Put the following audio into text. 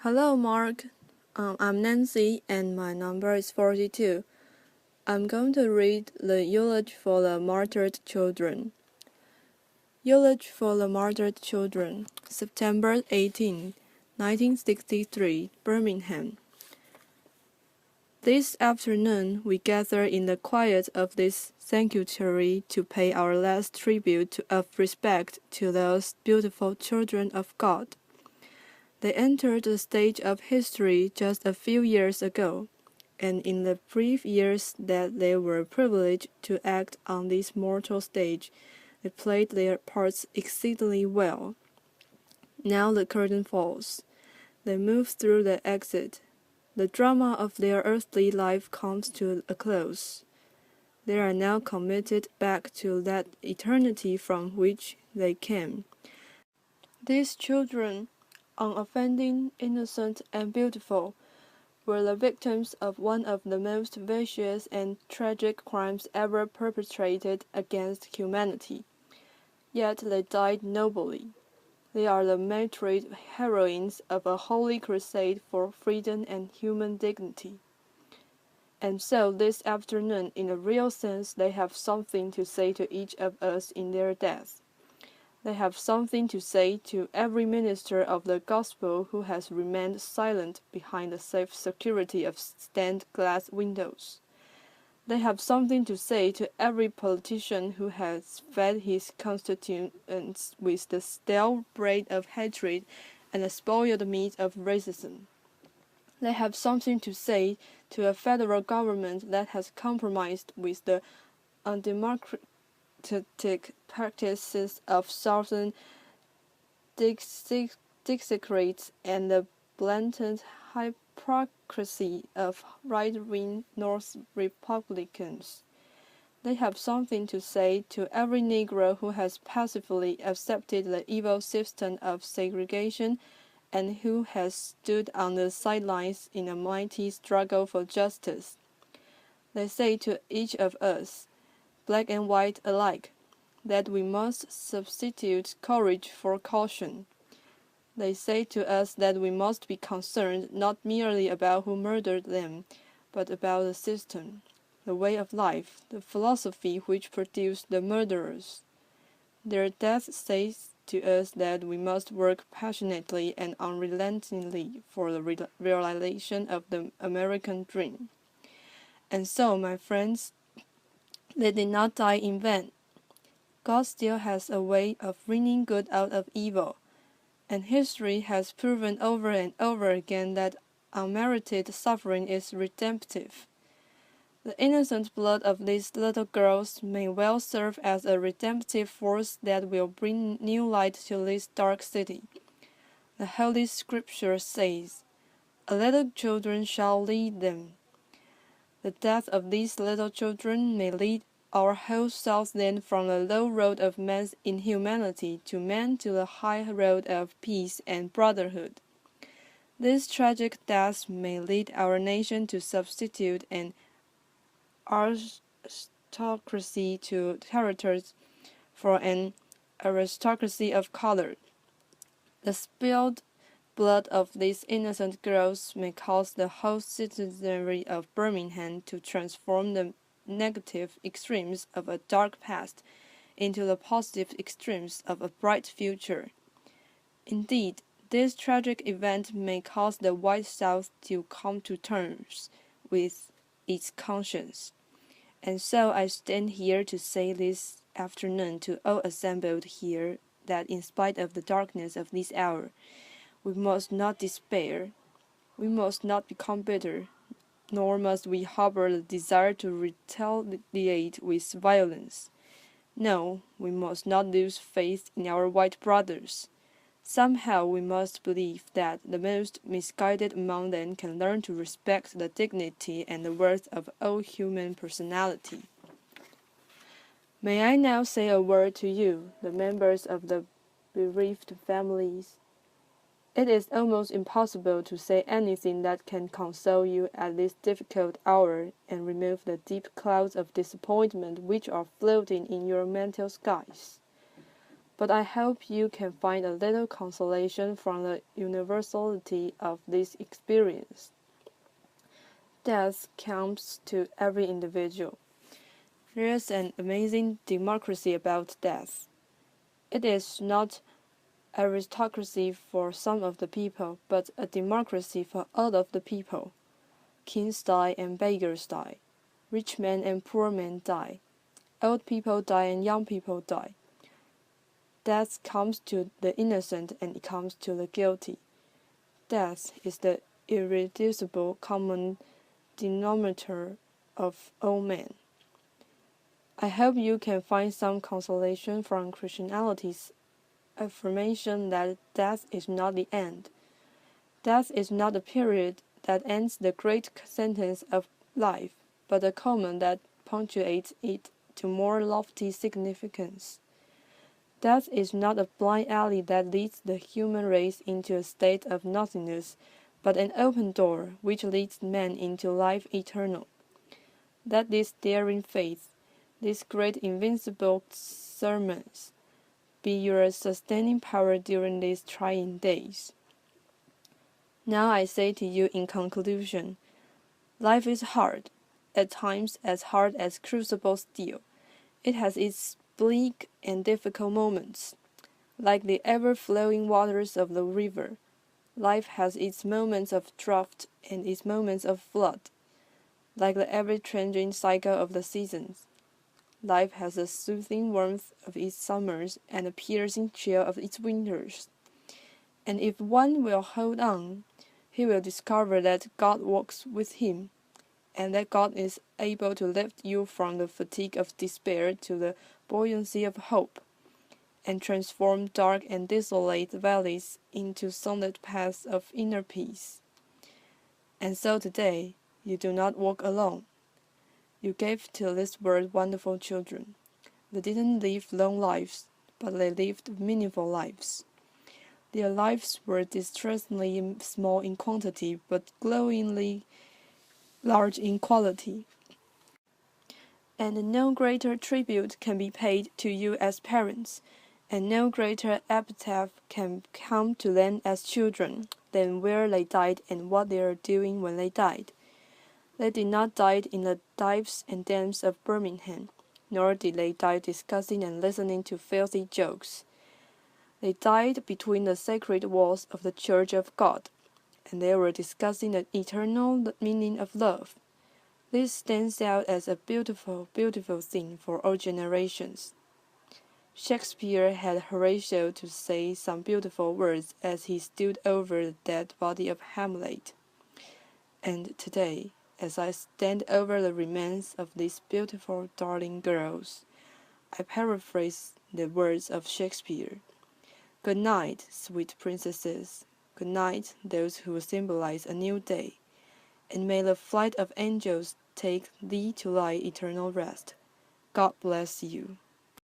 Hello, Mark. I'm Nancy, and my number is 42. I'm going to read the Eulogy for the Martyred Children. Eulogy for the Martyred Children, September 18, 1963, Birmingham. This afternoon, we gather in the quiet of this sanctuary to pay our last tribute of respect to those beautiful children of God. They entered the stage of history just a few years ago, and in the brief years that they were privileged to act on this mortal stage, they played their parts exceedingly well. Now the curtain falls. They move through the exit. The drama of their earthly life comes to a close. They are now committed back to that eternity from which they came. These children, unoffending, innocent, and beautiful, were the victims of one of the most vicious and tragic crimes ever perpetrated against humanity. Yet they died nobly. They are the martyred heroines of a holy crusade for freedom and human dignity. And so this afternoon, in a real sense, they have something to say to each of us in their death. They have something to say to every minister of the gospel who has remained silent behind the safe security of stained-glass windows. They have something to say to every politician who has fed his constituents with the stale bread of hatred and the spoiled meat of racism. They have something to say to a federal government that has compromised with the undemocratic practices of southern dixiecrats and the blatant hypocrisy of right-wing North Republicans. They have something to say to every Negro who has passively accepted the evil system of segregation and who has stood on the sidelines in a mighty struggle for justice. They say to each of us, black and white alike, that we must substitute courage for caution. They say to us that we must be concerned not merely about who murdered them, but about the system, the way of life, the philosophy which produced the murderers. Their death says to us that we must work passionately and unrelentingly for the realization of the American dream. And so, my friends, they did not die in vain. God still has a way of bringing good out of evil, and history has proven over and over again that unmerited suffering is redemptive. The innocent blood of these little girls may well serve as a redemptive force that will bring new light to this dark city. The Holy Scripture says, "A little children shall lead them." The death of these little children may lead our whole South then from the low road of man's inhumanity to the high road of peace and brotherhood. These tragic deaths may lead our nation to substitute an aristocracy to characters for an aristocracy of color. The spilled blood of these innocent girls may cause the whole citizenry of Birmingham to transform the negative extremes of a dark past into the positive extremes of a bright future. Indeed, this tragic event may cause the white South to come to terms with its conscience. And so I stand here to say this afternoon to all assembled here that in spite of the darkness of this hour, we must not despair, we must not become bitter, nor must we harbor the desire to retaliate with violence. No, we must not lose faith in our white brothers. Somehow we must believe that the most misguided among them can learn to respect the dignity and the worth of all human personality. May I now say a word to you, the members of the bereaved families? It is almost impossible to say anything that can console you at this difficult hour and remove the deep clouds of disappointment which are floating in your mental skies. But I hope you can find a little consolation from the universality of this experience. Death comes to every individual. There's an amazing democracy about death. It is not aristocracy for some of the people, but a democracy for all of the people. Kings die and beggars die. Rich men and poor men die. Old people die and young people die. Death comes to the innocent and it comes to the guilty. Death is the irreducible common denominator of all men. I hope you can find some consolation from Christianity's affirmation that death is not the end. Death is not the period that ends the great sentence of life, but the comma that punctuates it to more lofty significance. Death is not a blind alley that leads the human race into a state of nothingness, but an open door which leads man into life eternal. Let this daring faith, these great invincible sermons, be your sustaining power during these trying days. Now I say to you in conclusion, life is hard, at times as hard as crucible steel. It has its bleak and difficult moments. Like the ever-flowing waters of the river, life has its moments of drought and its moments of flood. Like the ever-changing cycle of the seasons, life has the soothing warmth of its summers and the piercing chill of its winters. And if one will hold on, he will discover that God walks with him, and that God is able to lift you from the fatigue of despair to the buoyancy of hope, and transform dark and desolate valleys into sunlit paths of inner peace. And so today, you do not walk alone. You gave to this world wonderful children. They didn't live long lives, but they lived meaningful lives. Their lives were distressingly small in quantity, but glowingly large in quality. And no greater tribute can be paid to you as parents, and no greater epitaph can come to them as children, than where they died and what they are doing when they died. They did not die in the dives and dens of Birmingham, nor did they die discussing and listening to filthy jokes. They died between the sacred walls of the Church of God, and they were discussing the eternal meaning of love. This stands out as a beautiful, beautiful thing for all generations. Shakespeare had Horatio to say some beautiful words as he stood over the dead body of Hamlet. And today, as I stand over the remains of these beautiful, darling girls, I paraphrase the words of Shakespeare. Good night, sweet princesses. Good night, those who symbolize a new day. And may the flight of angels take thee to thy eternal rest. God bless you.